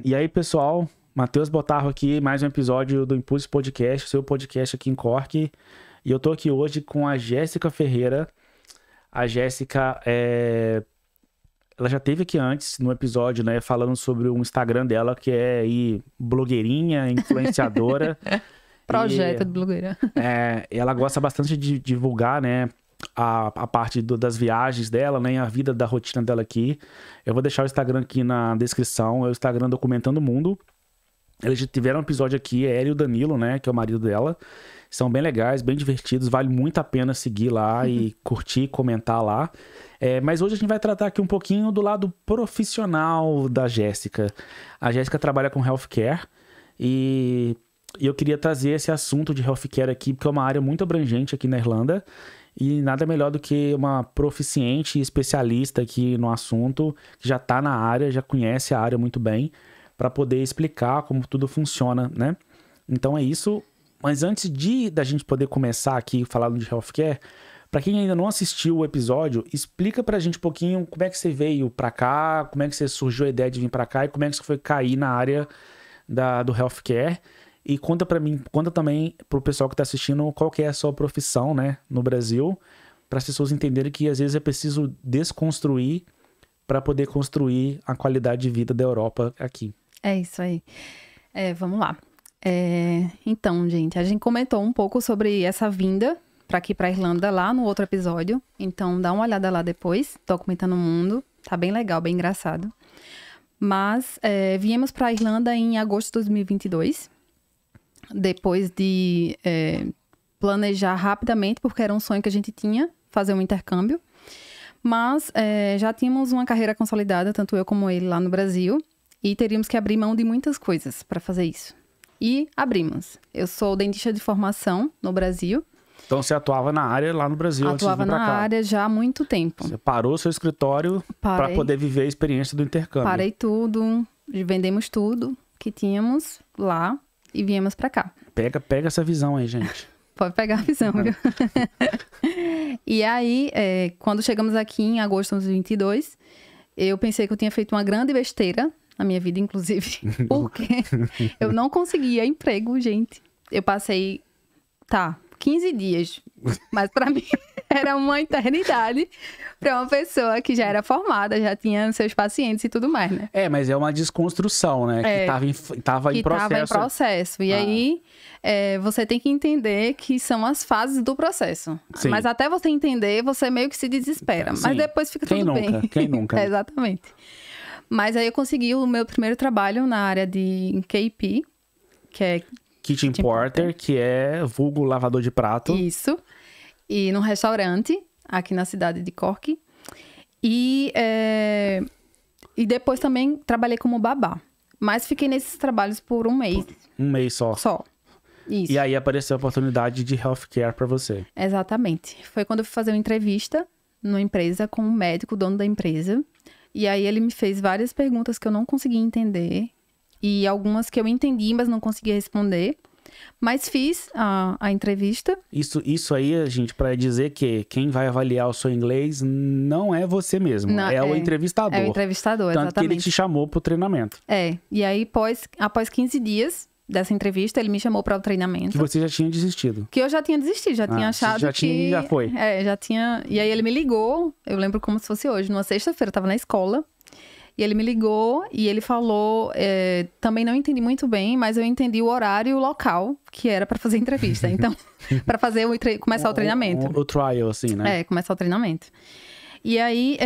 E aí, pessoal, Matheus Botarro aqui, mais um episódio do Impulso Podcast, seu podcast aqui em Cork. E eu tô aqui hoje com a Jéssica Ferreira. A Jéssica, ela já esteve aqui antes no episódio, né, falando sobre o Instagram dela, que é aí blogueirinha, influenciadora. Projeto de blogueira. Ela gosta bastante de divulgar, né, a parte das viagens dela, né, a vida da rotina dela aqui. Eu vou deixar o Instagram aqui na descrição, é o Instagram Documentando o Mundo. Eles já tiveram um episódio aqui, ela e o Danilo, né, que é o marido dela. São bem legais, bem divertidos, vale muito a pena seguir lá e curtir, comentar lá. Mas hoje a gente vai tratar aqui um pouquinho do lado profissional da Jéssica. A Jéssica trabalha com healthcare e eu queria trazer esse assunto de healthcare aqui, porque é uma área muito abrangente aqui na Irlanda. E nada melhor do que uma proficiente especialista aqui no assunto, que já está na área, já conhece a área muito bem, para poder explicar como tudo funciona, né? Então é isso. Mas antes da gente poder começar aqui falando de healthcare, para quem ainda não assistiu o episódio, explica pra gente um pouquinho como é que você veio pra cá, como é que você surgiu a ideia de vir pra cá e como é que você foi cair na área do healthcare. E conta também pro pessoal que tá assistindo qual que é a sua profissão, né, no Brasil, para as pessoas entenderem que às vezes é preciso desconstruir para poder construir a qualidade de vida da Europa aqui. É isso aí. Vamos lá. Então, gente, a gente comentou um pouco sobre essa vinda para aqui para Irlanda lá no outro episódio. Então, dá uma olhada lá depois, Documentando o Mundo. Tá bem legal, bem engraçado. Mas viemos para Irlanda em agosto de 2022. Depois de planejar rapidamente, porque era um sonho que a gente tinha, fazer um intercâmbio. Mas já tínhamos uma carreira consolidada, tanto eu como ele, lá no Brasil. E teríamos que abrir mão de muitas coisas para fazer isso. E abrimos. Eu sou dentista de formação no Brasil. Então você atuava na área lá no Brasil antes de vir pra cá? Atuava na área já há muito tempo. Você parou seu escritório para poder viver a experiência do intercâmbio? Parei tudo, vendemos tudo que tínhamos lá e viemos para cá. Pega essa visão aí, gente. Pode pegar a visão, viu? E aí, quando chegamos aqui em agosto de 2022, eu pensei que eu tinha feito uma grande besteira na minha vida, inclusive, porque eu não conseguia emprego, gente. Eu passei, 15 dias, mas para mim era uma eternidade para uma pessoa que já era formada, já tinha seus pacientes e tudo mais, né? Mas é uma desconstrução, né? Que tava em processo. Tava em processo. E aí, você tem que entender que são as fases do processo. Sim. Mas até você entender, você meio que se desespera. Sim. Mas depois fica tudo bem. Quem nunca? Exatamente. Mas aí eu consegui o meu primeiro trabalho na área de KP, que é... Kitchen Porter, que é vulgo lavador de prato. Isso. E num restaurante, aqui na cidade de Cork. E depois também trabalhei como babá. Mas fiquei nesses trabalhos por um mês. Um mês só. Só. Isso. E aí apareceu a oportunidade de healthcare pra você. Exatamente. Foi quando eu fui fazer uma entrevista numa empresa com um médico, o dono da empresa. E aí ele me fez várias perguntas que eu não conseguia entender. E algumas que eu entendi, mas não conseguia responder. Mas fiz a entrevista. Isso aí, gente, para dizer que quem vai avaliar o seu inglês não é você mesmo. Não, o entrevistador. É o entrevistador, Tanto exatamente. que ele te chamou pro treinamento. E aí, após 15 dias dessa entrevista, ele me chamou para o treinamento. Que você já tinha desistido. Que eu já tinha desistido, já tinha achado já foi. Já tinha... E aí ele me ligou, eu lembro como se fosse hoje, numa sexta-feira, eu tava na escola. E ele me ligou e ele falou, também não entendi muito bem, mas eu entendi o horário e o local que era para fazer a entrevista. Então, para fazer começar o treinamento. O trial, assim, né? Começar o treinamento. E aí,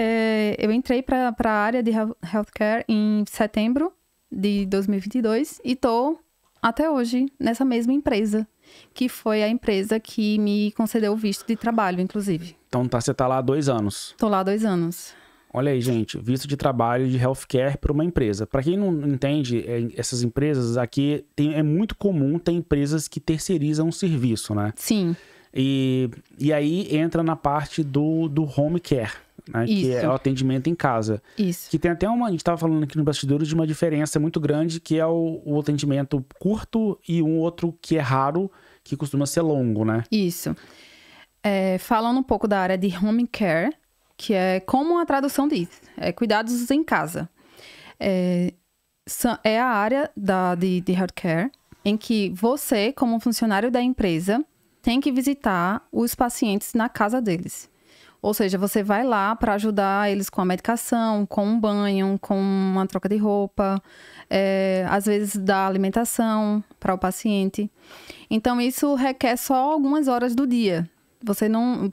eu entrei para a área de healthcare em setembro de 2022 e tô até hoje nessa mesma empresa, que foi a empresa que me concedeu o visto de trabalho, inclusive. Então, você tá lá há 2 anos. Tô lá há 2 anos. Olha aí, gente, visto de trabalho de healthcare para uma empresa. Para quem não entende, essas empresas aqui, é muito comum ter empresas que terceirizam um serviço, né? Sim. E aí entra na parte do home care, né? Que é o atendimento em casa. Isso. Que tem até a gente estava falando aqui no bastidores de uma diferença muito grande, que é o atendimento curto e um outro que é raro, que costuma ser longo, né? Isso. Falando um pouco da área de home care, que é como a tradução diz, cuidados em casa. é a área de healthcare em que você, como funcionário da empresa, tem que visitar os pacientes na casa deles. Ou seja, você vai lá para ajudar eles com a medicação, com um banho, com uma troca de roupa, às vezes dar alimentação para o paciente. Então, isso requer só algumas horas do dia. Você não...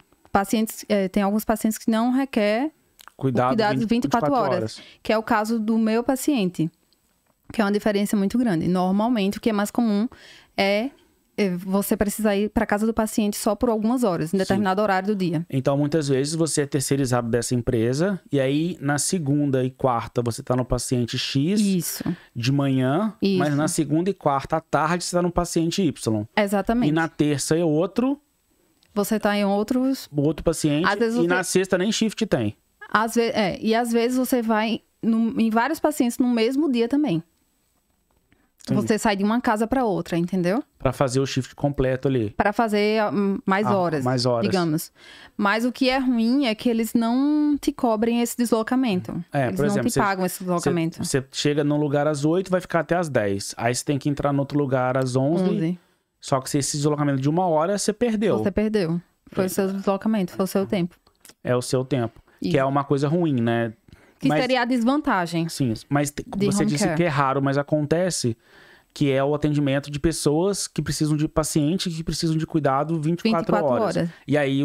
tem alguns pacientes que não requer cuidados 24 horas, que é o caso do meu paciente, que é uma diferença muito grande. Normalmente, o que é mais comum é você precisar ir para casa do paciente só por algumas horas, em determinado horário do dia. Então, muitas vezes, você é terceirizado dessa empresa, e aí, na segunda e quarta, você tá no paciente X, Isso. de manhã, Isso. mas na segunda e quarta à tarde, você tá no paciente Y. Exatamente. E na terça é outro Você tá em outro paciente, Às vezes e na sexta nem shift tem. E às vezes você vai em vários pacientes no mesmo dia também. Sim. Você sai de uma casa para outra, entendeu? Pra fazer o shift completo ali. Para fazer mais horas, digamos. Mas o que é ruim é que eles não te cobrem esse deslocamento. Eles por exemplo, não te pagam esse deslocamento. Você chega num lugar às 8, vai ficar até às 10. Aí você tem que entrar no outro lugar às 11. Só que se esse deslocamento de 1 hora, você perdeu. Você perdeu. Foi o seu deslocamento, foi o seu tempo. É o seu tempo. Isso. Que é uma coisa ruim, né? Que seria a desvantagem. Sim, mas você disse que é raro, mas acontece que é o atendimento de pessoas que precisam de paciente, que precisam de cuidado 24 horas. E aí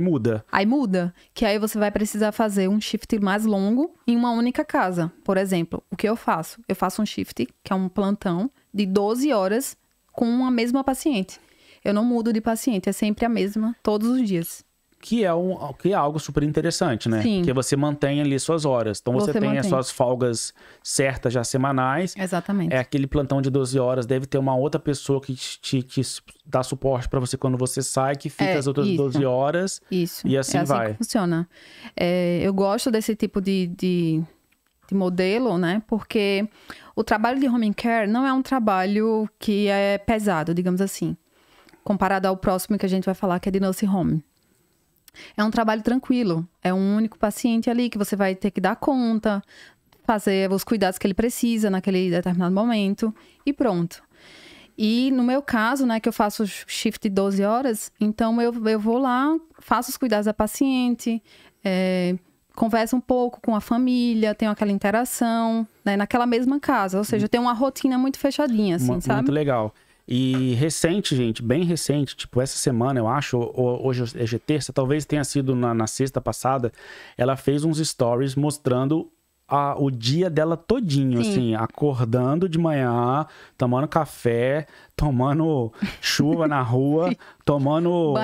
muda. Aí muda, que aí você vai precisar fazer um shift mais longo em uma única casa. Por exemplo, o que eu faço? Eu faço um shift, que é um plantão, de 12 horas com a mesma paciente. Eu não mudo de paciente, é sempre a mesma, todos os dias. Que é algo super interessante, né? Sim. Porque você mantém ali suas horas. Então você tem as suas folgas certas já semanais. Exatamente. É aquele plantão de 12 horas, deve ter uma outra pessoa que te dá suporte para você quando você sai, que fica as outras 12 horas. Isso. E assim vai. Que funciona. Eu gosto desse tipo de modelo, né? Porque o trabalho de home care não é um trabalho que é pesado, digamos assim. Comparado ao próximo que a gente vai falar, que é de nursing home. É um trabalho tranquilo. É um único paciente ali que você vai ter que dar conta, fazer os cuidados que ele precisa naquele determinado momento e pronto. E no meu caso, né, que eu faço shift de 12 horas, então eu vou lá, faço os cuidados da paciente, converso um pouco com a família, tenho aquela interação, né, naquela mesma casa. Ou seja, eu tenho uma rotina muito fechadinha, assim, sabe? Muito legal. E recente, gente, bem recente, tipo essa semana, eu acho, hoje é terça, talvez tenha sido na sexta passada, ela fez uns stories mostrando o dia dela todinho, assim, acordando de manhã, tomando café, tomando chuva na rua, tomando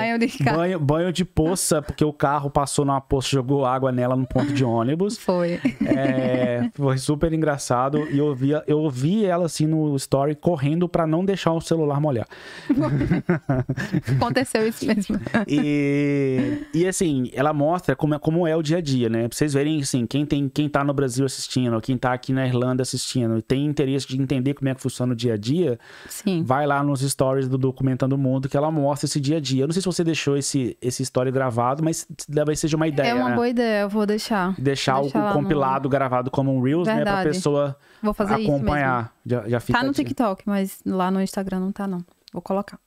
banho de poça, porque o carro passou numa poça, jogou água nela no ponto de ônibus. Foi. Foi super engraçado. E eu ouvi ela, assim, no story, correndo pra não deixar o celular molhar. Aconteceu isso mesmo. E assim, ela mostra como é o dia a dia, né? Pra vocês verem, assim, quem tá no Brasil assistindo, quem tá aqui na Irlanda assistindo e tem interesse de entender como é que funciona o dia a dia, vai lá nos stories do Documentando o Mundo, que ela mostra esse dia a dia. Eu não sei se você deixou esse story gravado, mas talvez seja uma ideia, É uma né? boa ideia, eu vou deixar. Deixar o compilado gravado como um Reels, né? Pra pessoa acompanhar. Já fica tá no TikTok, mas lá no Instagram não tá, não. Vou colocar.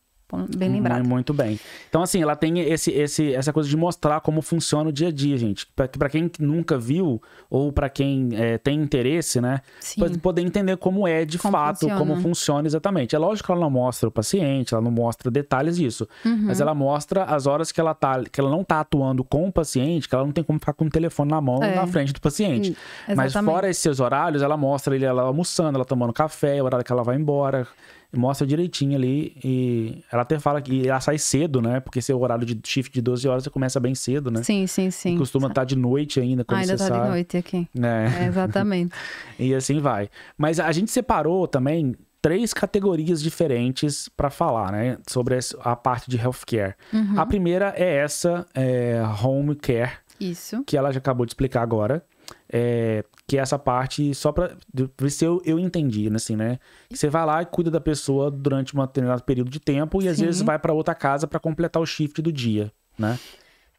Bem lembrado. Muito bem. Então, assim, ela tem essa coisa de mostrar como funciona o dia a dia, gente. Pra quem nunca viu, ou pra quem tem interesse, né? Pra poder entender como é de fato, como funciona exatamente. É lógico que ela não mostra o paciente, ela não mostra detalhes disso. Mas ela mostra as horas que ela não tá atuando com o paciente, que ela não tem como ficar com o telefone na mão na frente do paciente. Mas fora esses horários, ela mostra ela almoçando, ela tomando café, o horário que ela vai embora. Mostra direitinho ali, e ela até fala que ela sai cedo, né? Porque se é o horário de shift de 12 horas, você começa bem cedo, né? Sim. E costuma estar de noite ainda, quando você sai. Ainda tá de noite aqui. Exatamente. E assim vai. Mas a gente separou também 3 categorias diferentes para falar, né? Sobre a parte de healthcare. A primeira é essa, home care. Isso. Que ela já acabou de explicar agora. Que é essa parte, só pra ver se eu entendi, assim, né? Que você vai lá e cuida da pessoa durante um determinado período de tempo e às vezes vai pra outra casa pra completar o shift do dia, né?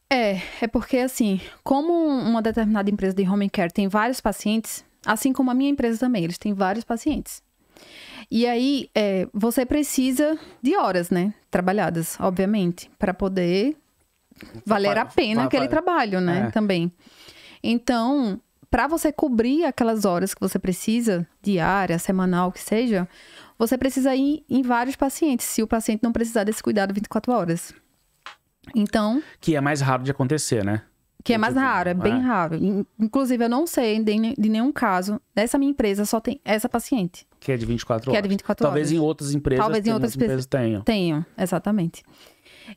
É porque assim, como uma determinada empresa de home care tem vários pacientes, Assim como a minha empresa também, eles têm vários pacientes. E aí, você precisa de horas, né? Trabalhadas, obviamente, para poder valer a pena aquele trabalho, né? Também. Então, para você cobrir aquelas horas que você precisa, diária, semanal, que seja, você precisa ir em vários pacientes, se o paciente não precisar desse cuidado 24 horas. Então... Que é mais raro de acontecer, né? Que é mais raro, é bem raro. Inclusive, eu não sei de nenhum caso. Dessa minha empresa só tem essa paciente. Que é de 24 horas. Que é de 24 Talvez horas. em outras empresas, Talvez em outras empresas tenham. Tenham, exatamente.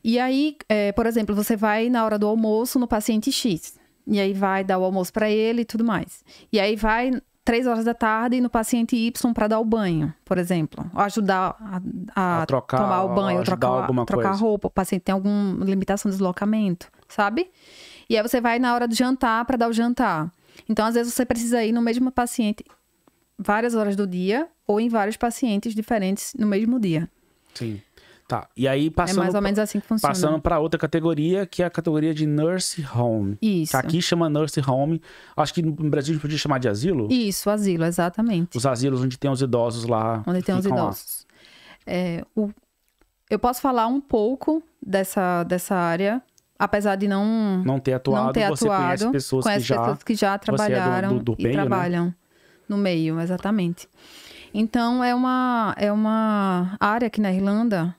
E aí, por exemplo, você vai na hora do almoço no paciente X. E aí vai dar o almoço para ele e tudo mais. E aí vai 3 horas da tarde no paciente Y para dar o banho, por exemplo. Ou ajudar a trocar, tomar o banho, ou trocar a roupa. O paciente tem alguma limitação de deslocamento, sabe? E aí você vai na hora do jantar para dar o jantar. Então, às vezes, você precisa ir no mesmo paciente várias horas do dia ou em vários pacientes diferentes no mesmo dia. Sim. Tá. E aí, passando... É mais ou menos assim que funciona. Passando para outra categoria, que é a categoria de Nurse Home. Isso. Que aqui chama Nurse Home. Acho que no Brasil a gente podia chamar de asilo. Isso, asilo, exatamente. Os asilos onde tem os idosos lá. Onde tem os idosos. Eu posso falar um pouco dessa área... Apesar de não ter atuado, você conhece pessoas que já trabalharam do e meio, trabalham, né? No meio, exatamente. Então, é uma área aqui na Irlanda,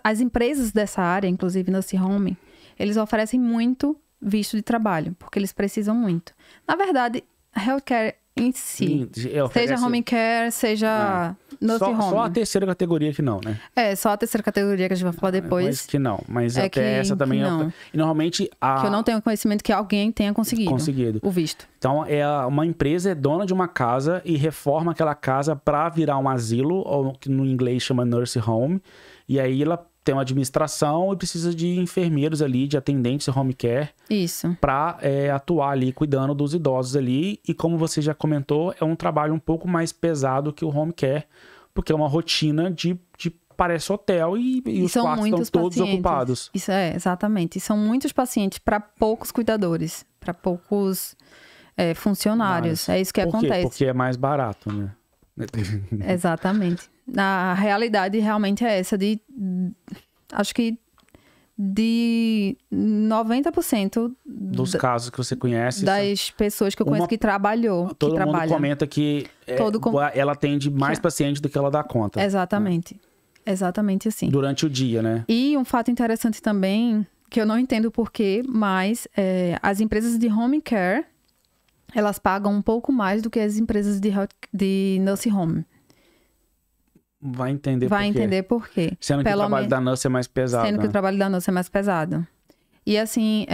as empresas dessa área, inclusive Nurse Home, eles oferecem muito visto de trabalho, porque eles precisam muito. Na verdade, healthcare em si, seja home care, seja Nurse Home. Só a terceira categoria que não, né? Só a terceira categoria que a gente vai falar depois. Mas que não, mas até essa também não. E normalmente que eu não tenho conhecimento que alguém tenha conseguido o visto. Então, uma empresa é dona de uma casa e reforma aquela casa para virar um asilo, ou que no inglês chama Nurse Home, e aí ela tem uma administração e precisa de enfermeiros ali, de atendentes home care. Isso. Para atuar ali, cuidando dos idosos ali. E como você já comentou, é um trabalho um pouco mais pesado que o home care, porque é uma rotina de parece hotel e os quartos estão todos ocupados. Isso exatamente. E são muitos pacientes para poucos cuidadores, para poucos funcionários. É isso que acontece. Porque é mais barato, né? Exatamente. A realidade realmente é essa acho que de 90% dos casos que você conhece, das pessoas que eu conheço que trabalham. Todo mundo comenta que ela atende mais pacientes do que ela dá conta. Exatamente. Né? Exatamente assim. Durante o dia, né? E um fato interessante também, que eu não entendo o porquê, mas as empresas de home care, elas pagam um pouco mais do que as empresas de Nurse Home. Vai entender por quê. Sendo que o trabalho da nurse é mais pesado. Sendo que o trabalho da nurse é mais pesado. E assim,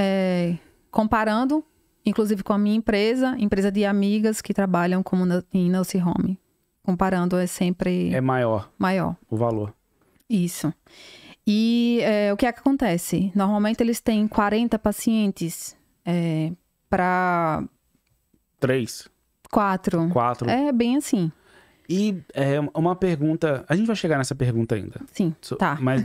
comparando, inclusive com a minha empresa de amigas que trabalham em Nurse Home. Comparando, é sempre... É maior. O valor. Isso. E o que é que acontece? Normalmente eles têm 40 pacientes para... 3. 4. É bem assim. E uma pergunta... A gente vai chegar nessa pergunta ainda. Sim, tá. Mas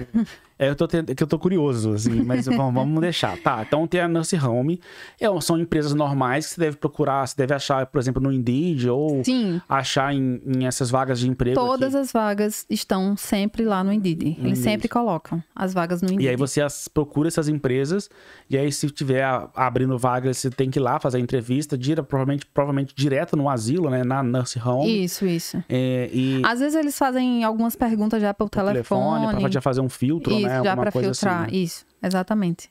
eu tô curioso, assim, mas vamos deixar. Tá, então tem a Nurse Home. São empresas normais que você deve procurar, você deve achar, por exemplo, no Indeed ou achar em essas vagas de emprego. Todas as vagas estão sempre lá no Indeed. Eles sempre colocam as vagas no Indeed. E aí você procura essas empresas e aí se tiver abrindo vagas, você tem que ir lá fazer a entrevista, provavelmente direto no asilo, né, na Nurse Home. Isso. Às vezes eles fazem algumas perguntas já pelo telefone. Para já fazer um filtro, isso, né? Já para filtrar, assim, né? Isso, exatamente.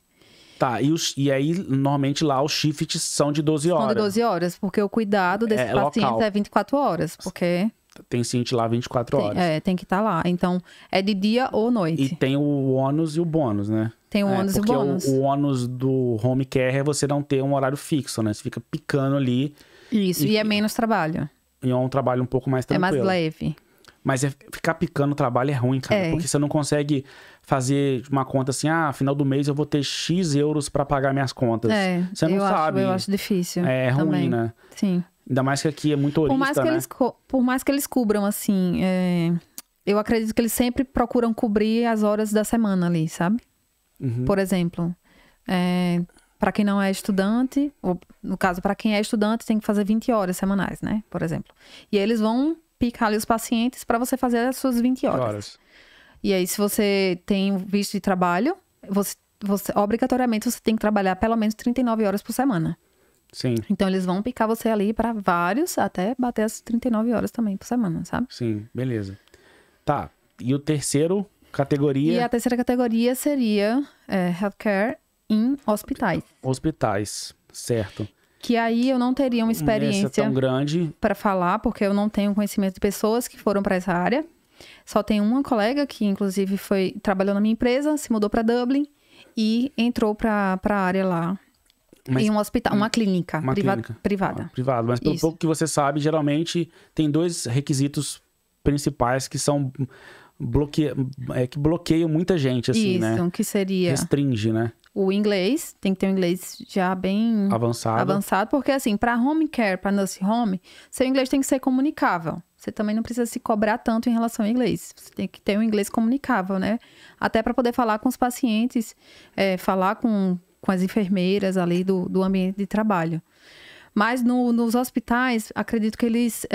Tá, e aí, normalmente lá os shifts são de 12 horas. São de 12 horas, porque o cuidado desses pacientes é 24 horas, porque... Tem gente lá 24 horas. Tem que estar lá. Então, é de dia ou noite. E tem o ônus e o bônus, né? Tem o ônus e o bônus. Porque o ônus do home care é você não ter um horário fixo, né? Você fica picando ali. Isso, e é menos trabalho. E é um trabalho um pouco mais tranquilo. É mais leve. Mas ficar picando o trabalho é ruim, cara. Porque você não consegue fazer uma conta assim, final do mês eu vou ter X euros pra pagar minhas contas. Você não sabe. Eu acho difícil. É ruim, né? Sim. Ainda mais que aqui é muito turista, né? Por mais que eles cubram, assim, eu acredito que eles sempre procuram cobrir as horas da semana ali, sabe? Por exemplo, para quem não é estudante, ou no caso, para quem é estudante, tem que fazer 20 horas semanais, né? Por exemplo. E aí eles vão picar ali os pacientes para você fazer as suas 20 horas. E aí, se você tem visto de trabalho, você obrigatoriamente você tem que trabalhar pelo menos 39 horas por semana. Sim. Então, eles vão picar você ali para vários, até bater as 39 horas também por semana, sabe? Sim, beleza. Tá, e o terceiro categoria? E a terceira categoria seria healthcare em hospitais. Hospitais, certo. Que aí eu não teria uma experiência tão grande para falar, porque eu não tenho conhecimento de pessoas que foram para essa área. Só tem uma colega que, inclusive, trabalhou na minha empresa, se mudou para Dublin e entrou para a área lá. Em um hospital, uma clínica, privada. Privada, mas pelo pouco que você sabe, geralmente tem 2 requisitos principais que são que bloqueiam muita gente, assim, né? Isso, que seria... Restringe, né? O inglês, tem que ter um inglês já bem... Avançado, porque assim, para home care, para nurse home, seu inglês tem que ser comunicável. Você também não precisa se cobrar tanto em relação ao inglês. Você tem que ter um inglês comunicável, né? Até para poder falar com os pacientes, falar com as enfermeiras ali do ambiente de trabalho. Mas nos hospitais, acredito que eles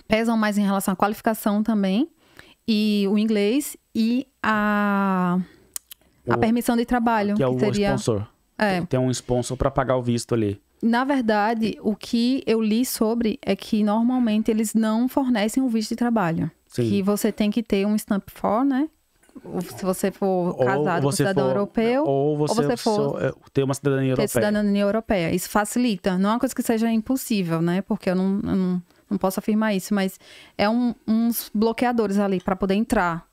pesam mais em relação à qualificação também, e o inglês e a permissão de trabalho. Que é o seria... sponsor. Tem um sponsor para pagar o visto ali. Na verdade, o que eu li sobre é que normalmente eles não fornecem o visto de trabalho. Sim. Que você tem que ter um stamp for, né? Se você for casado com cidadão europeu, ou você for ter uma cidadania europeia. Ter cidadania europeia. Isso facilita. Não é uma coisa que seja impossível, né? Porque eu não posso afirmar isso, mas é uns bloqueadores ali para poder entrar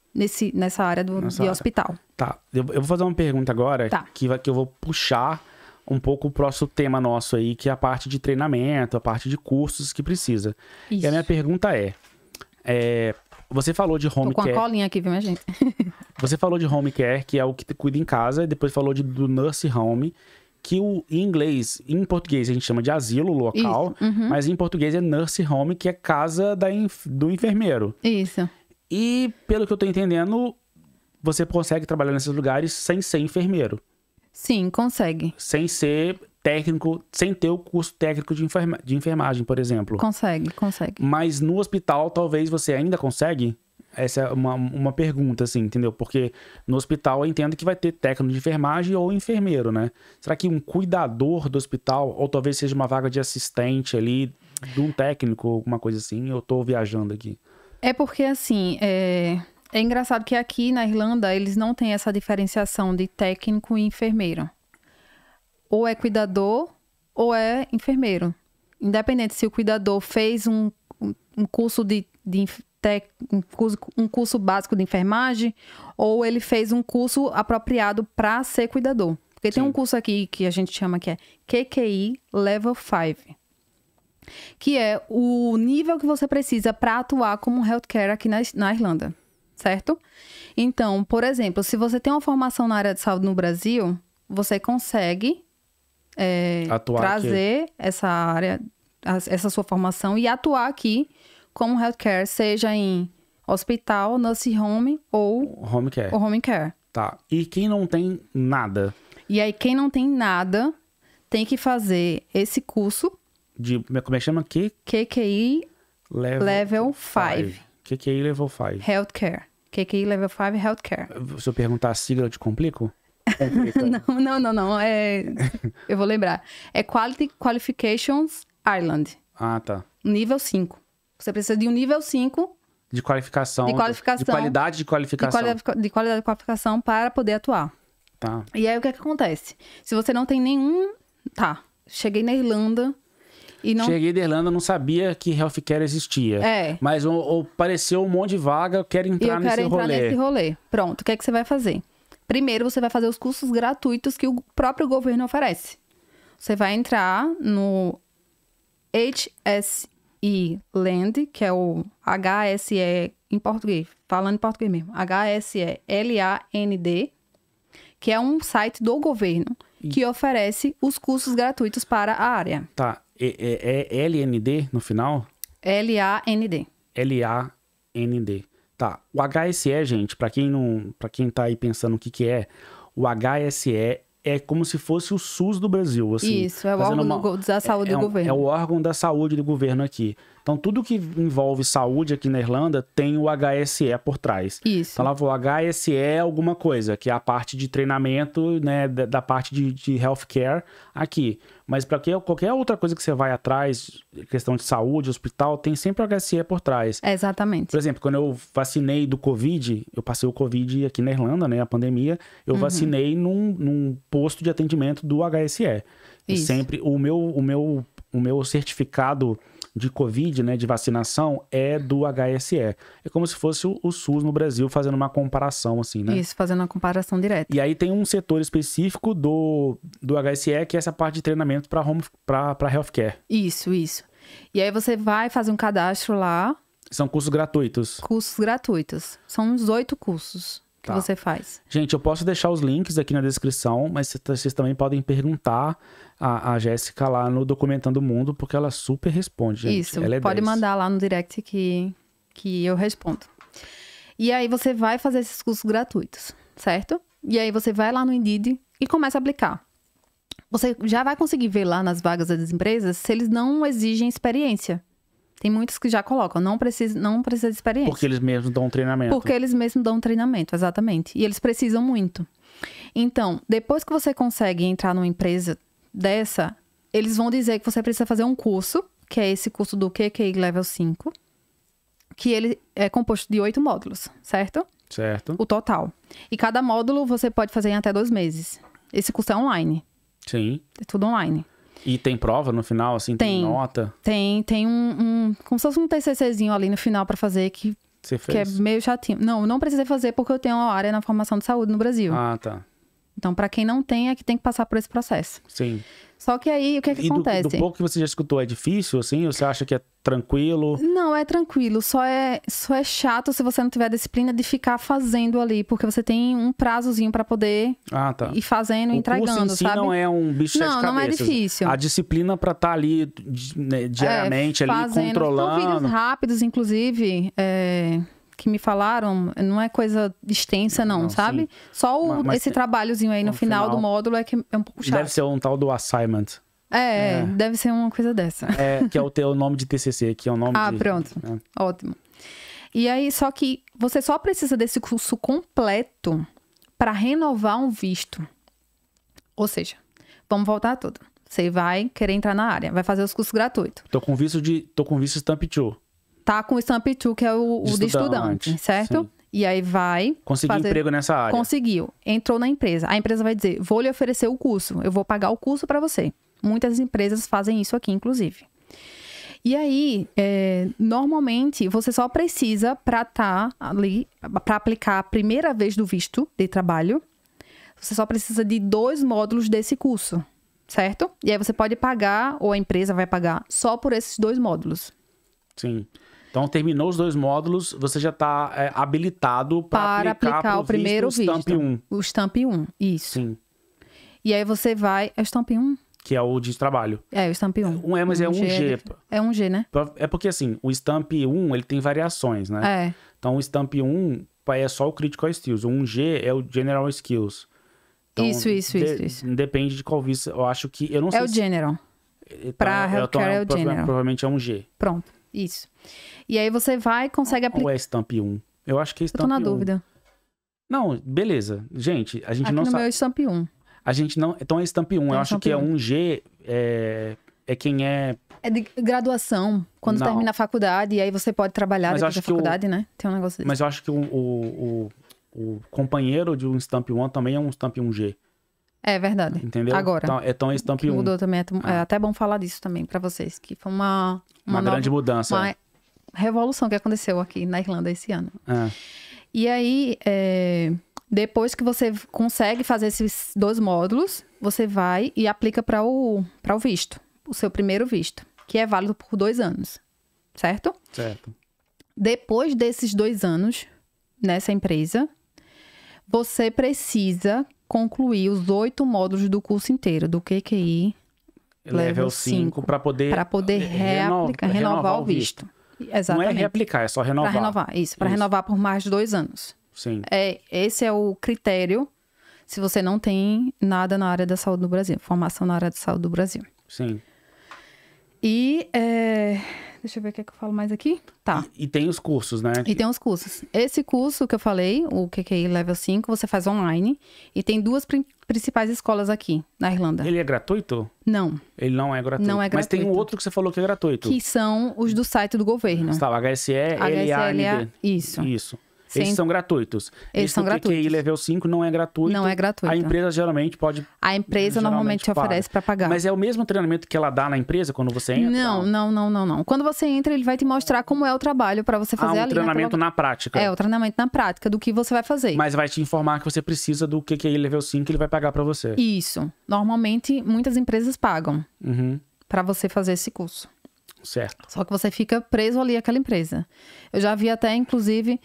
nessa área de hospital. Tá. Eu vou fazer uma pergunta agora que eu vou puxar um pouco o próximo tema nosso aí, que é a parte de treinamento, a parte de cursos que precisa. Isso. E a minha pergunta você falou de home care. Tô com a colinha aqui, viu, minha gente? Você falou de home care, que é o que cuida em casa, e depois falou do nurse home, que em inglês, em português a gente chama de asilo local, mas em português é nurse home, que é casa do enfermeiro. Isso. E, pelo que eu tô entendendo, você consegue trabalhar nesses lugares sem ser enfermeiro. Sim, consegue. Sem ser técnico, sem ter o curso técnico de enfermagem, por exemplo. Consegue. Mas no hospital, talvez você ainda consegue? Essa é uma pergunta, assim, entendeu? Porque no hospital eu entendo que vai ter técnico de enfermagem ou enfermeiro, né? Será que um cuidador do hospital, ou talvez seja uma vaga de assistente ali, de um técnico, alguma coisa assim? Eu tô viajando aqui. É porque, assim, é engraçado que aqui na Irlanda eles não têm essa diferenciação de técnico e enfermeiro. Ou é cuidador ou é enfermeiro. Independente se o cuidador fez um curso um curso básico de enfermagem ou ele fez um curso apropriado para ser cuidador. Porque tem um curso aqui que a gente chama que é QQI Level 5. Que é o nível que você precisa para atuar como healthcare aqui na Irlanda. Certo? Então, por exemplo, se você tem uma formação na área de saúde no Brasil, você consegue trazer aqui essa área, essa sua formação e atuar aqui como healthcare, seja em hospital, nurse home ou home care. Tá. E quem não tem nada? E aí, quem não tem nada tem que fazer esse curso. Como é que chama aqui? QQI Level 5. QQI Level 5. Healthcare. QQI Level 5 Healthcare. Se eu perguntar a sigla, eu te complico? Não. Eu vou lembrar. É Quality Qualifications Ireland. Ah, tá. Nível 5. Você precisa de um nível 5. De qualificação. De qualidade de qualificação. De qualidade de qualificação para poder atuar. Tá. E aí, o que acontece? Se você não tem nenhum... Tá, cheguei na Irlanda... Cheguei da Irlanda, não sabia que healthcare existia. Mas apareceu um monte de vaga, eu quero entrar nesse rolê. Pronto, o que é que você vai fazer? Primeiro, você vai fazer os cursos gratuitos que o próprio governo oferece. Você vai entrar no HSE Land, que é o HSE em português, falando em português mesmo, HSE LAND, que é um site do governo que oferece os cursos gratuitos para a área. Tá. É LND no final? LAND. LAND. Tá. O HSE, gente, pra quem tá aí pensando o que é, o HSE é como se fosse o SUS do Brasil, assim. Isso, é o órgão da saúde do governo. É o órgão da saúde do governo aqui. Então, tudo que envolve saúde aqui na Irlanda tem o HSE por trás. Isso. Então, lá o HSE é alguma coisa, que é a parte de treinamento, né, da parte de healthcare aqui. Mas para qualquer outra coisa que você vai atrás, questão de saúde, hospital, tem sempre o HSE por trás. Exatamente. Por exemplo, quando eu vacinei do Covid, eu passei o Covid aqui na Irlanda, né, a pandemia, eu vacinei num posto de atendimento do HSE. E sempre o meu certificado de Covid, né, de vacinação, é do HSE. É como se fosse o SUS no Brasil, fazendo uma comparação, assim, né? Isso, fazendo uma comparação direta. E aí tem um setor específico do HSE, que é essa parte de treinamento para healthcare. Isso. E aí você vai fazer um cadastro lá. São cursos gratuitos. Cursos gratuitos. São uns 8 cursos que você faz. Gente, eu posso deixar os links aqui na descrição, mas vocês também podem perguntar a Jéssica lá no Documentando o Mundo, porque ela super responde, gente. Isso, ela é pode 10. mandar lá no direct que eu respondo. E aí você vai fazer esses cursos gratuitos, certo? E aí você vai lá no Indeed e começa a aplicar. Você já vai conseguir ver lá nas vagas das empresas se eles não exigem experiência. Tem muitos que já colocam, não precisa de experiência. Porque eles mesmos dão um treinamento. Porque eles mesmos dão um treinamento, exatamente. E eles precisam muito. Então, depois que você consegue entrar numa empresa dessa, eles vão dizer que você precisa fazer um curso, que é esse curso do QQI Level 5, que ele é composto de 8 módulos, certo? Certo. O total. E cada módulo você pode fazer em até 2 meses. Esse curso é online. Sim. É tudo online. E tem prova no final, assim? Tem nota? Tem como se fosse um TCCzinho ali no final pra fazer que Você fez? é meio chatinho. Não precisei fazer porque eu tenho uma área na formação de saúde no Brasil. Ah, tá. Então, pra quem não tem, é que tem que passar por esse processo. Sim. Só que aí, o que acontece? Do pouco que você já escutou, é difícil, assim? Ou você acha que é tranquilo? Não, é tranquilo. Só é chato se você não tiver disciplina de ficar fazendo ali. Porque você tem um prazozinho pra poder ir fazendo, entregando, curso em si sabe? não é um bicho de sete cabeças. Não é difícil. A disciplina pra estar ali diariamente, ali fazendo. controlando. São vídeos rápidos, inclusive, que me falaram. Não é coisa extensa, não, sabe? Sim. Só esse trabalhozinho aí no final do módulo é que é um pouco chato. Deve ser um tal do assignment. Deve ser uma coisa dessa. Que é o teu nome de TCC, que é o nome pronto. Ótimo. E aí, só que você só precisa desse curso completo para renovar um visto. Ou seja, vamos voltar a tudo. Você vai querer entrar na área, vai fazer os cursos gratuitos. Tô com visto Stamp 2. Tá com o Stamp 2, que é o de estudante, certo? Sim. E aí vai... Conseguiu emprego nessa área. Conseguiu. Entrou na empresa. A empresa vai dizer, vou lhe oferecer o curso. Eu vou pagar o curso para você. Muitas empresas fazem isso aqui, inclusive. E aí, normalmente, você só precisa, para estar ali, para aplicar a primeira vez do visto de trabalho, você só precisa de 2 módulos desse curso, certo? E aí você pode pagar, ou a empresa vai pagar, só por esses 2 módulos. Sim. Então, terminou os 2 módulos, você já está habilitado para aplicar o primeiro visto. O Stamp 1. O Stamp 1, isso. Sim. E aí você vai... É o Stamp 1? Que é o de trabalho. É, o Stamp 1. Mas é um G. É um G, né? É porque, assim, o Stamp 1, ele tem variações, né? Então, o Stamp 1 é só o Critical Skills. O 1G é o General Skills. Então, isso. Depende de qual visto. Eu acho que... Eu não sei o General. Para healthcare é o General. Provavelmente é um G. Pronto, isso. E aí você vai, consegue aplicar... Ou é Stamp 1? Eu acho que é Stamp 1. Eu tô na dúvida. Não, beleza. Gente, a gente aqui não sabe... no meu é Stamp 1. A gente não... Então é Stamp 1. Eu acho que é 1G, é quem é... É de graduação. Quando termina a faculdade, e aí você pode trabalhar depois da faculdade, né? Tem um negócio desse. Mas eu acho que o companheiro de um Stamp 1 também é um Stamp 1G. É verdade. Entendeu? Agora. Então é Stamp 1. Mudou também. É até bom falar disso também pra vocês. Que foi uma grande mudança. Uma revolução que aconteceu aqui na Irlanda esse ano. E aí, depois que você consegue fazer esses 2 módulos, você vai e aplica para o visto. O seu primeiro visto. Que é válido por 2 anos. Certo? Certo. Depois desses 2 anos, nessa empresa, você precisa concluir os 8 módulos do curso inteiro, do QQI Level 5, para poder renovar o visto. Exatamente. Não é reaplicar, é só renovar. Para renovar por mais de 2 anos. Sim. Esse é o critério se você não tem nada na área da saúde do Brasil, formação na área da saúde do Brasil. Sim. E, deixa eu ver o que é que eu falo mais aqui. Tá. E tem os cursos, né? E tem os cursos. Esse curso que eu falei, o QQI Level 5, você faz online. E tem 2 principais escolas aqui, na Irlanda. Ele é gratuito? Não. Ele não é gratuito. Não é gratuito. Mas tem um outro que você falou que é gratuito. Que são os do site do governo. Tá, o HSE, LAND. Isso. Isso. Esses são gratuitos. Eles são gratuitos. QQI Level 5 não é gratuito. Não é gratuito. A empresa geralmente pode... A empresa normalmente oferece para pagar. Mas é o mesmo treinamento que ela dá na empresa quando você entra? Não. Quando você entra, ele vai te mostrar como é o trabalho para você fazer ali. Um treinamento na prática. É, o treinamento na prática do que você vai fazer. Mas vai te informar que você precisa do QQI Level 5 ele vai pagar para você. Isso. Normalmente, muitas empresas pagam para você fazer esse curso. Certo. Só que você fica preso ali àquela empresa. Eu já vi até, inclusive,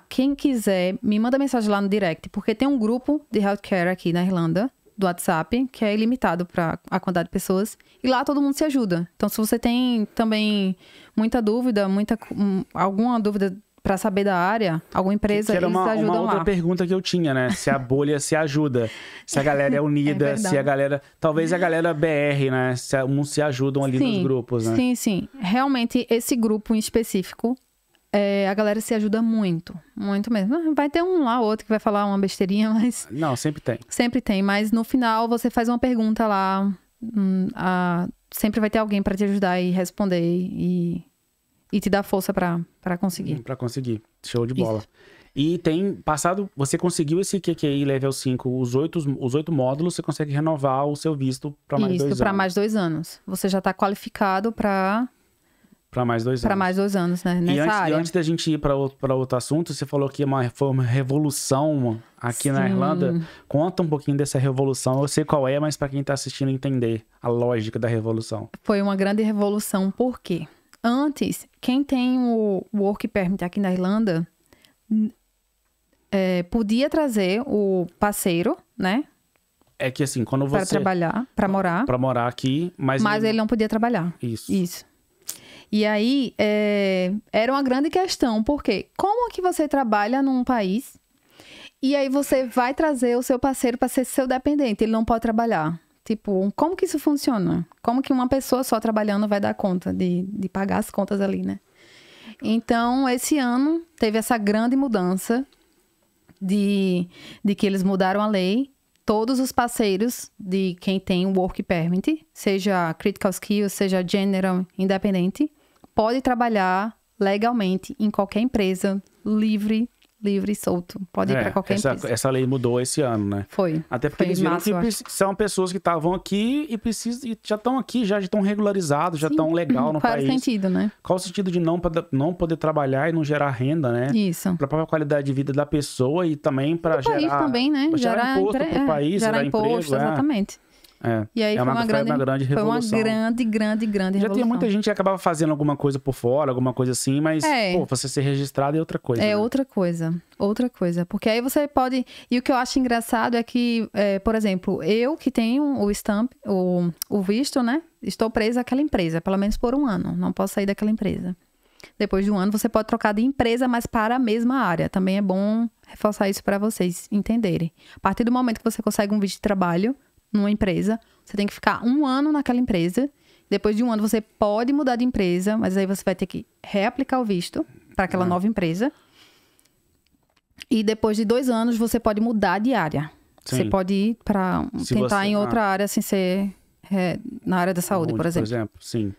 quem quiser, me manda mensagem lá no direct, porque tem um grupo de healthcare aqui na Irlanda, do WhatsApp, que é ilimitado para a quantidade de pessoas, e lá todo mundo se ajuda. Então, se você tem também muita dúvida, alguma dúvida para saber da área, alguma empresa, eles ajudam lá. Uma outra pergunta que eu tinha, né? Se a bolha se ajuda, se a galera é unida, se a galera... Talvez a galera BR, né? Se uns se ajudam ali nos grupos, né? Sim. Realmente, esse grupo em específico, a galera se ajuda muito. Muito mesmo. Vai ter um lá, outro que vai falar uma besteirinha, mas... Não, sempre tem. Sempre tem, mas no final você faz uma pergunta lá, sempre vai ter alguém para te ajudar e responder e te dar força para conseguir. Para conseguir. Show de bola. Isso. E você conseguiu esse QQI Level 5, os 8 módulos, você consegue renovar o seu visto para mais 2 anos. Isso, para mais 2 anos. Você já está qualificado para mais 2 anos. Para mais 2 anos, né? Nessa área. E antes da gente ir para outro assunto, você falou que foi uma revolução aqui na Irlanda. Conta um pouquinho dessa revolução. Eu sei qual é, mas para quem está assistindo entender a lógica da revolução. Foi uma grande revolução, por quê? Antes, quem tem o Work Permit aqui na Irlanda podia trazer o parceiro, né? É que assim, quando você... Para trabalhar, para morar. Para morar aqui, mas ele não podia trabalhar. Isso. E aí, era uma grande questão, porque como que você trabalha num país e aí você vai trazer o seu parceiro para ser seu dependente, ele não pode trabalhar? Tipo, como que isso funciona? Como que uma pessoa só trabalhando vai dar conta de pagar as contas ali, né? Então, esse ano teve essa grande mudança de que eles mudaram a lei. Todos os parceiros de quem tem o Work Permit, seja Critical Skills, seja General, independente, pode trabalhar legalmente em qualquer empresa, livre e solto. Pode ir para qualquer empresa. Essa lei mudou esse ano, né? Foi. Até porque eles viram que são pessoas que estavam aqui e já estão aqui, já estão regularizados, já estão legal no país. Qual o sentido, né? Qual o sentido de não poder trabalhar e não gerar renda, né? Isso. Para a própria qualidade de vida da pessoa e também para gerar... país também, né? Gerar imposto para o país, gerar imposto, emprego. Exatamente. E aí foi uma grande revolução. Foi uma grande revolução. Já tinha muita gente que acabava fazendo alguma coisa por fora, alguma coisa assim, mas, você ser registrado é outra coisa. É, né? outra coisa. Porque aí você pode... E o que eu acho engraçado é que, por exemplo, eu que tenho o stamp, o visto, né? Estou presa àquela empresa, pelo menos por 1 ano. Não posso sair daquela empresa. Depois de 1 ano, você pode trocar de empresa, mas para a mesma área. Também é bom reforçar isso para vocês entenderem. A partir do momento que você consegue um visto de trabalho numa empresa, você tem que ficar 1 ano naquela empresa. Depois de 1 ano, você pode mudar de empresa, mas aí você vai ter que reaplicar o visto para aquela nova empresa. E depois de 2 anos, você pode mudar de área. Sim. Você pode ir para tentar em outra área, sem ser na área da saúde, por exemplo. Sim.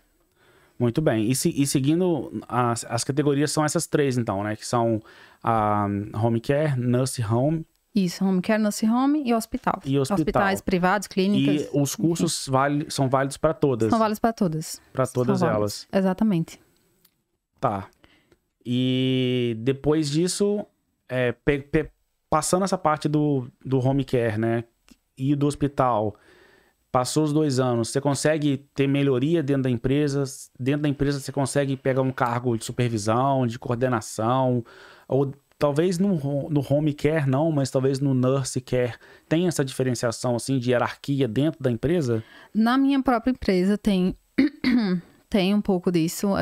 Muito bem. E seguindo, as categorias são essas 3, então, né? Que são a Home Care, Nurse Home. Isso, Home Care, Nurse Home e hospital. Hospitais privados, clínicas. E os cursos são válidos para todas? São válidos para todas. Para todas elas. Exatamente. Tá. E depois disso, passando essa parte do Home Care, né? E do hospital, passou os 2 anos, você consegue ter melhoria dentro da empresa? Dentro da empresa você consegue pegar um cargo de supervisão, de coordenação, ou... Talvez no home care não, mas talvez no nurse care tem essa diferenciação assim de hierarquia dentro da empresa? Na minha própria empresa tem um pouco disso,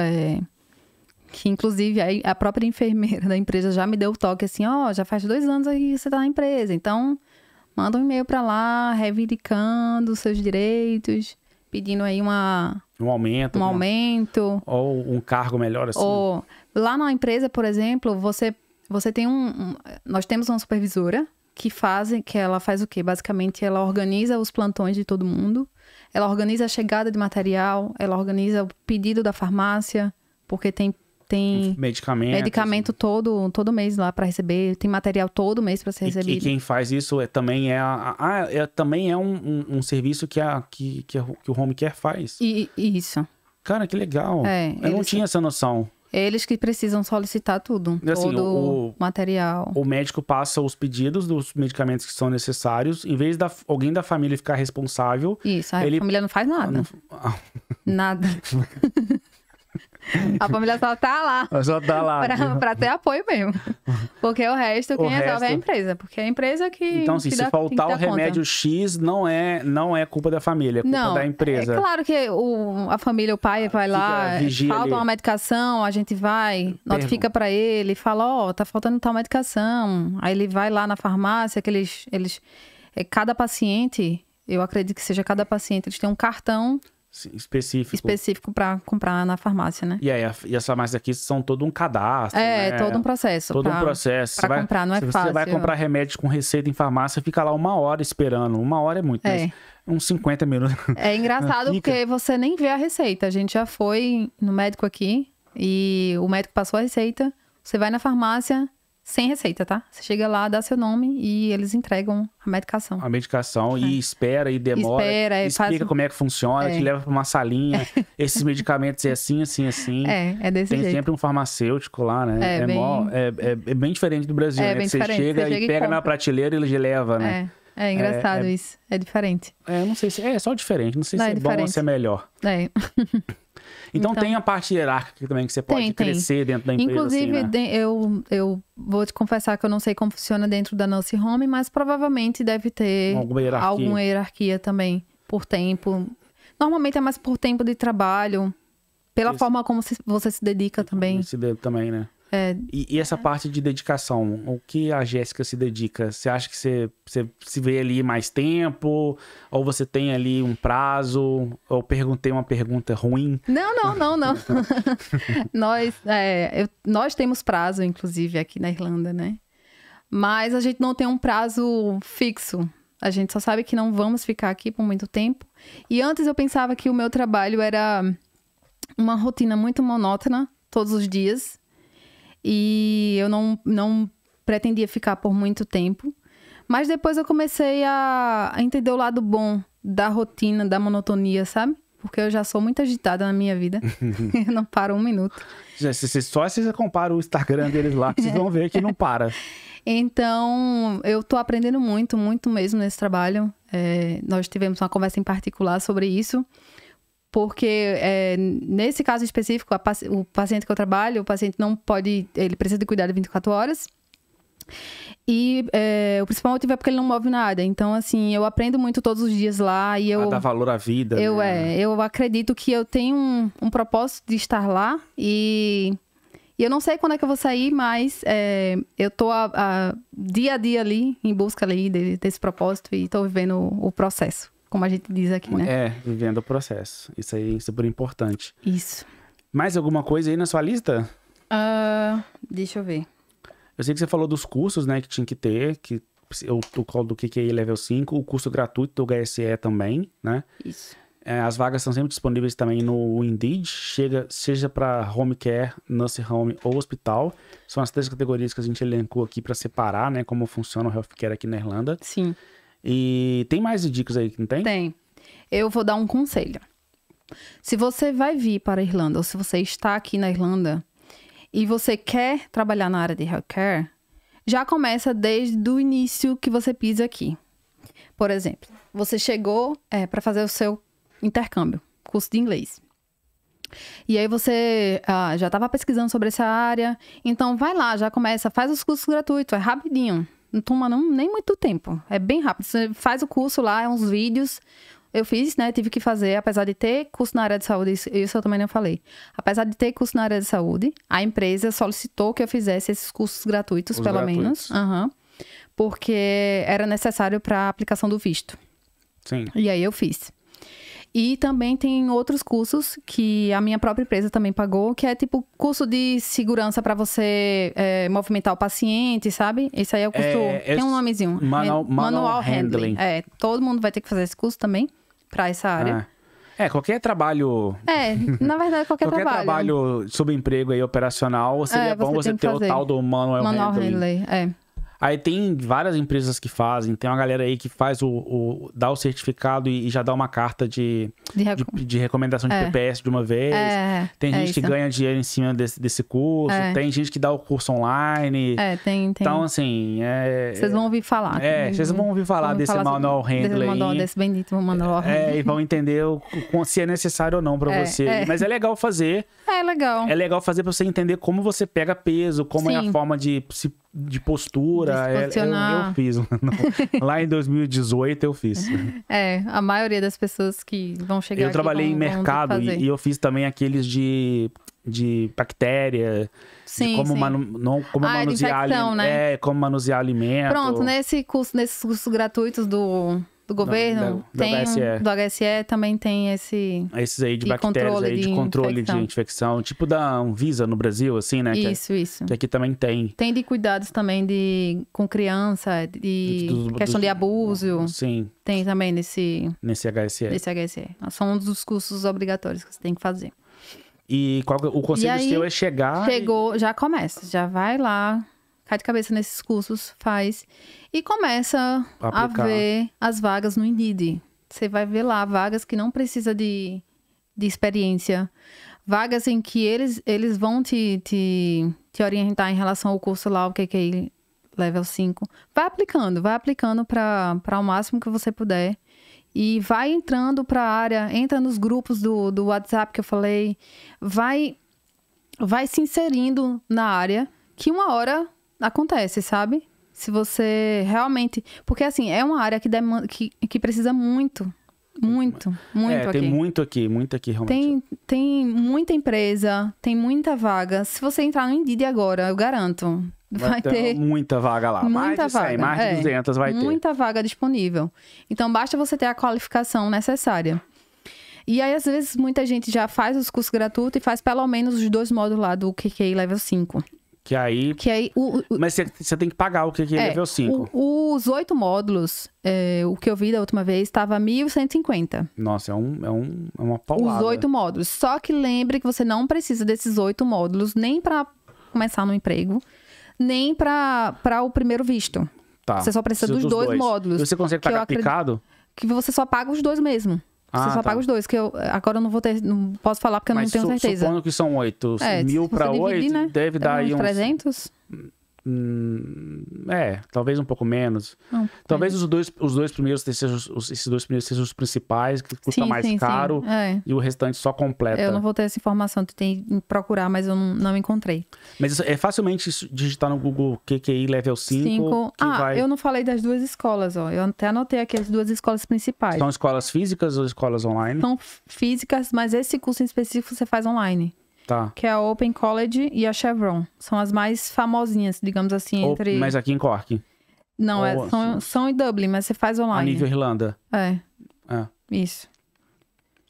que inclusive a própria enfermeira da empresa já me deu o toque assim, já faz 2 anos aí que você tá na empresa, então manda um e-mail para lá, reivindicando os seus direitos, pedindo aí um aumento. um aumento. Ou um cargo melhor, assim. Ou, lá na empresa, por exemplo, você tem nós temos uma supervisora que ela faz o quê? Basicamente, ela organiza os plantões de todo mundo, ela organiza a chegada de material, ela organiza o pedido da farmácia, porque tem medicamento todo mês lá para receber, tem material todo mês para ser recebido. E quem faz isso também é um serviço que o Home Care faz. Isso. Cara, que legal. Eu não tinha essa noção. Eles que precisam solicitar tudo, assim, todo o material. O médico passa os pedidos dos medicamentos que são necessários, em vez de alguém da família ficar responsável... Isso, a família não faz nada. Nada. A família só tá lá. Só tá lá. Pra ter apoio mesmo. Porque o resto, quem resolve é a empresa. Porque é a empresa que... Então, assim, se faltar o remédio X, não é culpa da família, é culpa da empresa. É claro que a família, o pai vai lá, falta uma medicação, a gente vai, notifica pra ele, fala, tá faltando tal medicação. Aí ele vai lá na farmácia, que eles cada paciente, eu acredito que seja cada paciente, eles têm um cartão... específico para comprar na farmácia, né? E as farmácias aqui são todo um cadastro, né? Todo um processo. Todo um processo. Pra comprar, não é fácil. Se você vai comprar remédio com receita em farmácia, fica lá 1 hora esperando. 1 hora é muito, mas uns 50 minutos. É engraçado porque você nem vê a receita. A gente já foi no médico aqui e o médico passou a receita. Você vai na farmácia... sem receita, tá? Você chega lá, dá seu nome e eles entregam a medicação. A medicação e espera e demora. Explica como é que funciona, te leva pra uma salinha. Esses medicamentos é assim, assim, assim. É desse jeito. Tem sempre um farmacêutico lá, né? É bem diferente do Brasil, né? Bem você diferente. chega e pega na prateleira e ele leva, né? É engraçado isso. É diferente. Não sei se... É só diferente. Não sei se é bom ou se é melhor. Então tem a parte hierárquica também que você pode crescer dentro da empresa. Inclusive, assim, né? eu vou te confessar que eu não sei como funciona dentro da Nurse Home, mas provavelmente deve ter alguma hierarquia também por tempo. Normalmente é mais por tempo de trabalho, pela forma como você se dedica também. Também, né? E essa parte de dedicação, o que a Jéssica se dedica? Você acha que você se vê ali mais tempo? Ou você tem ali um prazo? Ou perguntei uma pergunta ruim? Não. Nós temos prazo, inclusive, aqui na Irlanda, né? Mas a gente não tem um prazo fixo. A gente só sabe que não vamos ficar aqui por muito tempo. E antes eu pensava que o meu trabalho era uma rotina muito monótona, todos os dias. E eu não pretendia ficar por muito tempo. Mas depois eu comecei a entender o lado bom da rotina, da monotonia, sabe? Porque eu já sou muito agitada na minha vida. Eu não paro 1 minuto. Só se você compara o Instagram deles lá, vocês vão ver que não para. Então, eu tô aprendendo muito, muito mesmo nesse trabalho. Nós tivemos uma conversa em particular sobre isso. Porque nesse caso específico, o paciente que eu trabalho, o paciente não pode... Ele precisa de cuidado de 24 horas. E o principal motivo é porque ele não move nada. Então, assim, eu aprendo muito todos os dias lá. E eu dá valor à vida. Eu acredito que eu tenho um propósito de estar lá. E eu não sei quando é que eu vou sair, mas eu tô dia a dia ali, em busca ali desse propósito. E tô vivendo o processo. Como a gente diz aqui, né? Vivendo o processo. Isso aí é super importante. Isso. Mais alguma coisa aí na sua lista? Deixa eu ver. Eu sei que você falou dos cursos, né, que tinha que ter, o call do QQI Level 5, o curso gratuito do HSE também, né? Isso. As vagas são sempre disponíveis também no Indeed, seja para home care, nurse home ou hospital. São as 3 categorias que a gente elencou aqui para separar, né, como funciona o healthcare aqui na Irlanda. Sim. E tem mais dicas aí que não tem? Tem. Eu vou dar um conselho. Se você vai vir para a Irlanda, ou se você está aqui na Irlanda e você quer trabalhar na área de healthcare, já começa desde o início que você pisa aqui. Por exemplo, você chegou para fazer o seu intercâmbio, curso de inglês. E aí você já estava pesquisando sobre essa área, então vai lá, já começa, faz os cursos gratuitos, é rapidinho. Não toma nem muito tempo. É bem rápido. Você faz o curso lá, uns vídeos. Eu fiz, né? Tive que fazer, apesar de ter curso na área de saúde, isso eu também não falei. Apesar de ter curso na área de saúde, a empresa solicitou que eu fizesse esses cursos gratuitos, pelo menos. porque era necessário para a aplicação do visto. Sim. E aí eu fiz. E também tem outros cursos que a minha própria empresa também pagou, que é tipo curso de segurança para você movimentar o paciente, sabe? Esse aí é o curso... tem um nomezinho. Manual Handling. Todo mundo vai ter que fazer esse curso também para essa área. Qualquer trabalho... na verdade, qualquer trabalho subemprego aí operacional, seria bom você ter o tal do Manual Handling. Aí tem várias empresas que fazem, tem uma galera aí que faz dá o certificado e já dá uma carta de recomendação de PPS de uma vez. Tem gente que ganha dinheiro em cima desse curso, tem gente que dá o curso online. Tem. Então, assim... Vocês vão ouvir falar. Vocês vão ouvir falar desse Manual Handling. Desse bendito Manual Handling. E vão entender se é necessário ou não pra você. Mas é legal fazer. É legal. É legal fazer pra você entender como você pega peso, como é a forma de postura. Eu fiz. Lá em 2018 eu fiz. A maioria das pessoas que vão chegar aqui... Eu trabalhei em mercado e eu fiz também aqueles de bactéria. Sim, como manusear infecção, né? Como manusear alimento. Pronto, nesses cursos gratuitos do governo, do HSE também tem esses aí de bactérias, aí de controle de infecção. Tipo da Anvisa no Brasil, assim, né? Isso. Que aqui também tem. Tem de cuidados também com criança, questão de abuso. Sim. Tem também nesse HSE. São um dos cursos obrigatórios que você tem que fazer. E o conselho seu é chegar... Já começa, já vai lá... Cai de cabeça nesses cursos, faz. E começa a ver as vagas no Indeed. Você vai ver lá vagas que não precisa de experiência. Vagas em que eles vão te orientar em relação ao curso lá, o QQI Level 5. Vai aplicando para o máximo que você puder. E vai entrando para a área, entra nos grupos do WhatsApp que eu falei. Vai se inserindo na área, que uma hora... acontece, sabe? Se você realmente... Porque, assim, é uma área que precisa muito aqui. Tem muito aqui, realmente. Tem muita empresa, tem muita vaga. Se você entrar no Indeed agora, eu garanto, vai ter... muita vaga lá. Mais de 200 vai ter. Muita vaga disponível. Então, basta você ter a qualificação necessária. E aí, às vezes, muita gente já faz os cursos gratuitos e faz pelo menos os 2 módulos lá do QQI Level 5. Que aí... Mas você tem que pagar o que é Level 5. Os 8 módulos, o que eu vi da última vez, estava 1.150. Nossa, é uma paulada. Os 8 módulos. Só que lembre que você não precisa desses 8 módulos nem para começar no emprego, nem para o primeiro visto. Tá. Você só precisa dos 2 módulos. E você consegue pagar aplicado? Que você só paga os 2 mesmo. Você só paga os 2, que agora eu não posso falar porque eu não tenho certeza. Supondo que são 8. 1.000 para 8, né? Deve dar aí uns 300? Talvez um pouco menos. Talvez os dois primeiros sejam os principais, que custa mais caro, e o restante só completa. Eu não vou ter essa informação, tu tem que procurar, mas eu não encontrei. Mas é facilmente digitar no Google QQI Level 5. Eu não falei das 2 escolas, ó. Eu até anotei aqui as 2 escolas principais. São escolas físicas ou escolas online? São físicas, mas esse curso em específico você faz online. Tá. Que é a Open College e a Chevron. São as mais famosinhas, digamos assim, entre... Mas aqui em Cork? Não, são em Dublin, mas você faz online. A nível Irlanda? Isso.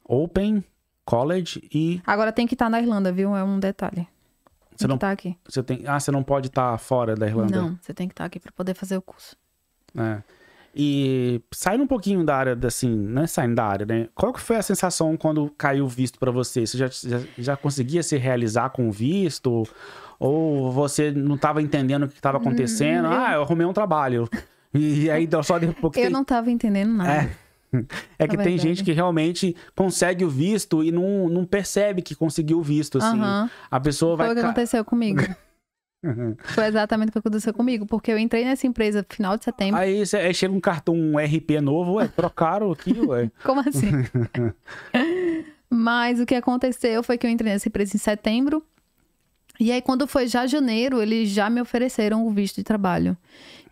Open College e... Agora tem que estar na Irlanda, viu? É um detalhe. Tem que estar aqui. Você não pode estar fora da Irlanda? Não, você tem que estar aqui para poder fazer o curso. E saindo um pouquinho da área, assim, não é saindo da área, né? Qual que foi a sensação quando caiu o visto para você? Você já conseguia se realizar com o visto? Ou você não estava entendendo o que estava acontecendo? Eu arrumei um trabalho. E aí só depois... Eu não estava entendendo nada. É que tem gente que realmente consegue o visto e não percebe que conseguiu o visto, assim. A pessoa vai... Foi o que aconteceu comigo. Foi exatamente o que aconteceu comigo, porque eu entrei nessa empresa no final de setembro. Aí chega um cartão, um RP novo, trocaram aqui, ué. Como assim? Mas o que aconteceu foi que eu entrei nessa empresa em setembro, e aí quando foi já janeiro, eles já me ofereceram o visto de trabalho.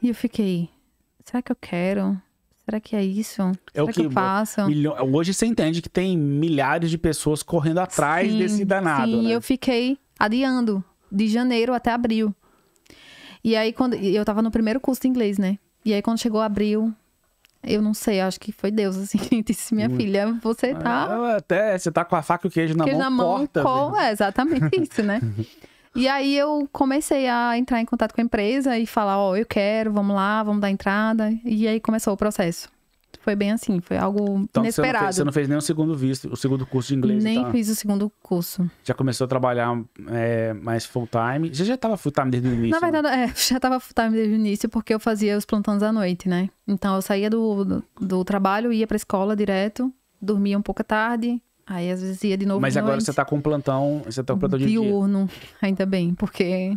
E eu fiquei, será que eu quero? Será que é isso? Será que eu faço? Hoje você entende que tem milhares de pessoas correndo atrás desse danado, Sim, né? Eu fiquei adiando de janeiro até abril. E aí, eu tava no primeiro curso de inglês, né? E aí, quando chegou abril, eu não sei, acho que foi Deus, assim, disse, minha filha, você tá... Você tá com a faca e o queijo na mão, corta. É exatamente isso, né? E aí, eu comecei a entrar em contato com a empresa e falar, eu quero, vamos lá, vamos dar entrada. E aí, começou o processo. Foi bem assim, foi algo inesperado. Você não fez nem o segundo curso de inglês? Nem fiz o segundo curso. Já começou a trabalhar mais full time? Você já estava full time desde o início? Na verdade, já estava full time desde o início, porque eu fazia os plantões à noite, né? Então, eu saía do trabalho, ia pra escola direto, dormia um pouco à tarde, aí às vezes ia de novo. Mas agora você tá com plantão, de diurno, ainda bem, porque...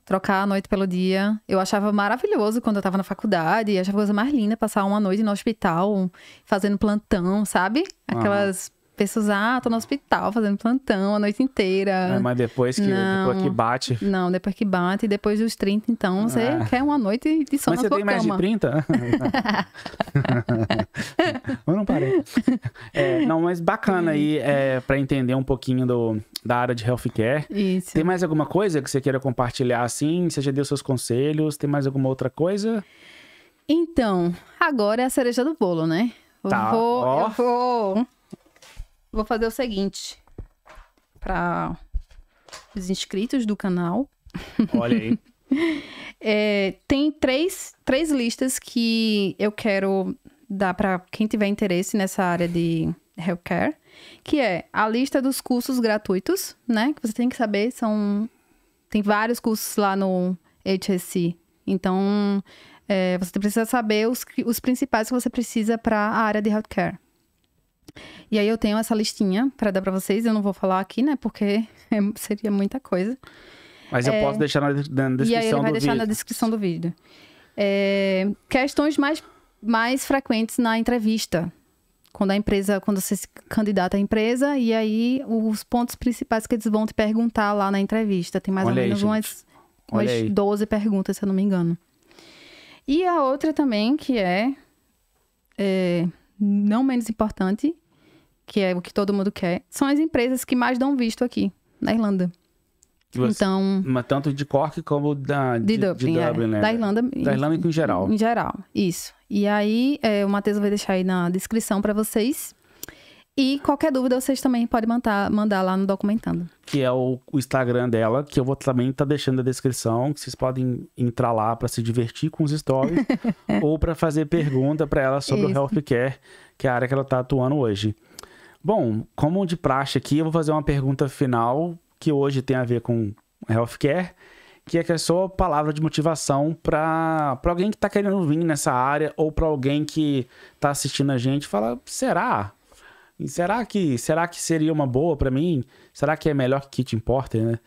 Trocar a noite pelo dia. Eu achava maravilhoso quando eu tava na faculdade. Achava a coisa mais linda passar uma noite no hospital, fazendo plantão, sabe? Aquelas pessoas, tô no hospital fazendo plantão a noite inteira. Mas depois que bate... Não, depois que bate. Depois dos 30, então, você quer uma noite de sono na sua cama. Mas você tem mais de 30? Eu não parei. Não, mas bacana aí, pra entender um pouquinho da área de healthcare. Isso. Tem mais alguma coisa que você queira compartilhar assim? Você já deu seus conselhos? Tem mais alguma outra coisa? Então, agora é a cereja do bolo, né? Eu vou fazer o seguinte. Para os inscritos do canal. Olha aí. Tem três listas que eu quero dar para quem tiver interesse nessa área de healthcare. Que é a lista dos cursos gratuitos, né? Que você tem que saber, tem vários cursos lá no HSC. Então, você precisa saber os principais que você precisa para a área de healthcare. E aí eu tenho essa listinha para dar para vocês. Eu não vou falar aqui, né? Porque seria muita coisa. Mas eu posso deixar na descrição do vídeo. E aí ele vai deixar na descrição do vídeo. Questões mais frequentes na entrevista. Quando você se candidata à empresa, e aí os pontos principais que eles vão te perguntar lá na entrevista. Tem mais ou menos umas 12 perguntas, se eu não me engano. E a outra também, que não menos importante, que é o que todo mundo quer, são as empresas que mais dão visto aqui, na Irlanda. Então, mas tanto de Cork como de Dublin, né? Da Irlanda em geral. Em geral, isso. E aí, o Matheus vai deixar aí na descrição para vocês. E qualquer dúvida, vocês também podem mandar lá no Documentando. Que é o Instagram dela, que eu vou também estar deixando na descrição, que vocês podem entrar lá para se divertir com os stories ou para fazer pergunta para ela sobre o healthcare, que é a área que ela está atuando hoje. Bom, como de praxe aqui, eu vou fazer uma pergunta final que hoje tem a ver com healthcare, que é a sua palavra de motivação para alguém que está querendo vir nessa área ou para alguém que está assistindo a gente e fala, será que seria uma boa para mim? Será que é melhor que Kit Importer, né?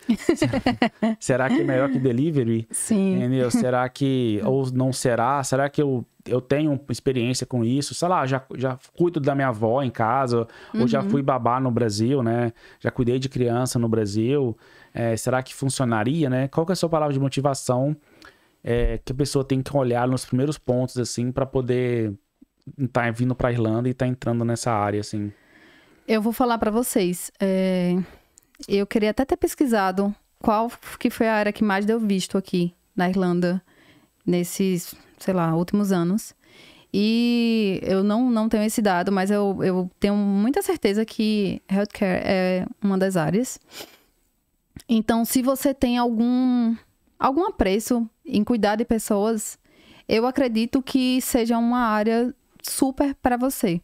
Será que é melhor que Delivery? Sim. Entendeu? Será que... Ou não será? Será que eu tenho experiência com isso? Sei lá, já cuido da minha avó em casa, ou já fui babá no Brasil, né? Já cuidei de criança no Brasil. Será que funcionaria, né? Qual que é a sua palavra de motivação que a pessoa tem que olhar nos primeiros pontos, assim, para poder estar vindo para a Irlanda e estar entrando nessa área, assim? Eu vou falar para vocês. Eu queria até ter pesquisado qual que foi a área que mais deu visto aqui na Irlanda nesses, sei lá, últimos anos. E eu não tenho esse dado, mas eu tenho muita certeza que healthcare é uma das áreas. Então, se você tem algum apreço em cuidar de pessoas, eu acredito que seja uma área super para você.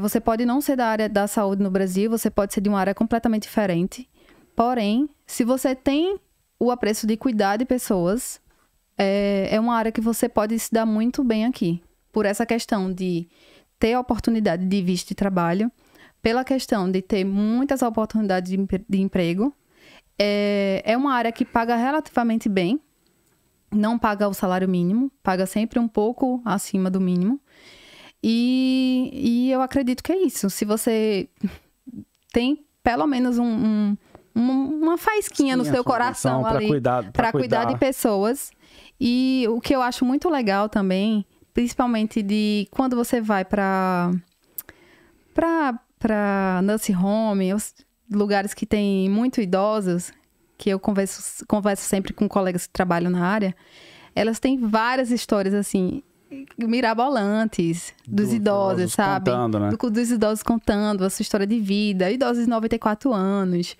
Você pode não ser da área da saúde no Brasil, você pode ser de uma área completamente diferente. Porém, se você tem o apreço de cuidar de pessoas, é uma área que você pode se dar muito bem aqui. Por essa questão de ter a oportunidade de visto de trabalho, pela questão de ter muitas oportunidades de emprego. É uma área que paga relativamente bem, não paga o salário mínimo, paga sempre um pouco acima do mínimo. E eu acredito que é isso. Se você tem pelo menos uma faisquinha no seu coração ali para cuidar de pessoas. E o que eu acho muito legal também, principalmente de quando você vai para nursing home, lugares que tem muito idosos, que eu converso sempre com colegas que trabalham na área, elas têm várias histórias, assim, mirabolantes dos idosos, sabe? Contando, né? Dos idosos contando a sua história de vida, idosos de 94 anos.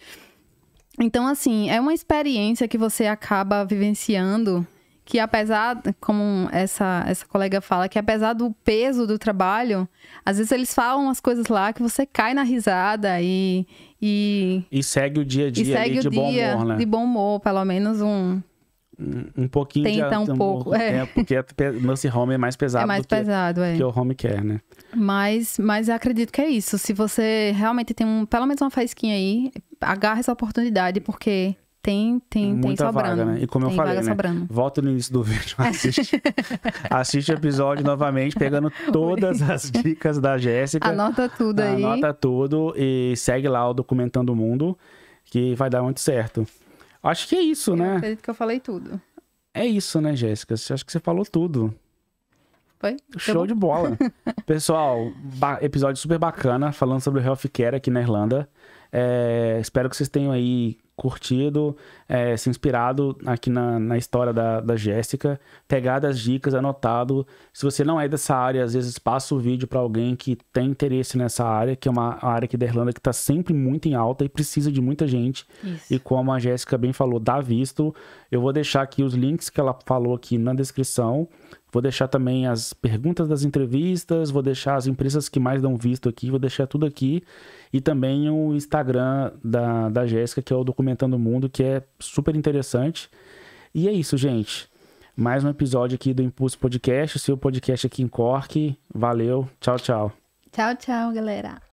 Então, assim, é uma experiência que você acaba vivenciando, que apesar, como essa colega fala, que apesar do peso do trabalho, às vezes eles falam umas coisas lá que você cai na risada e segue o dia a dia ali de bom humor, né? De bom humor, pelo menos um pouquinho tenta de um pouco, porque Nursing Home é mais pesado do que o Home Care, né? Mas eu acredito que é isso. Se você realmente tem pelo menos uma faísquinha aí, agarra essa oportunidade, porque tem muita sobrando. vaga, né? E como eu falei, né? Volta no início do vídeo, assiste o episódio novamente, pegando todas as dicas da Jéssica. Anota tudo aí. Anota tudo e segue lá o Documentando o Mundo, que vai dar muito certo. Acho que é isso, né? Eu acredito que eu falei tudo. É isso, né, Jéssica? Acho que você falou tudo. Foi? Show de bola. Pessoal, episódio super bacana, falando sobre o healthcare aqui na Irlanda. Espero que vocês tenham aí curtido, se inspirado aqui na história da Jéssica, pegado as dicas, anotado. Se você não é dessa área, às vezes passa o vídeo para alguém que tem interesse nessa área, que é uma área aqui da Irlanda que está sempre muito em alta e precisa de muita gente. Isso. E como a Jéssica bem falou, dá visto. Eu vou deixar aqui os links que ela falou aqui na descrição. Vou deixar também as perguntas das entrevistas, vou deixar as empresas que mais dão visto aqui, vou deixar tudo aqui. E também o Instagram da Jéssica, que é o Documentando o Mundo, que é super interessante. E é isso, gente. Mais um episódio aqui do Impulso Podcast, o seu podcast aqui em Cork. Valeu, tchau, tchau. Tchau, tchau, galera.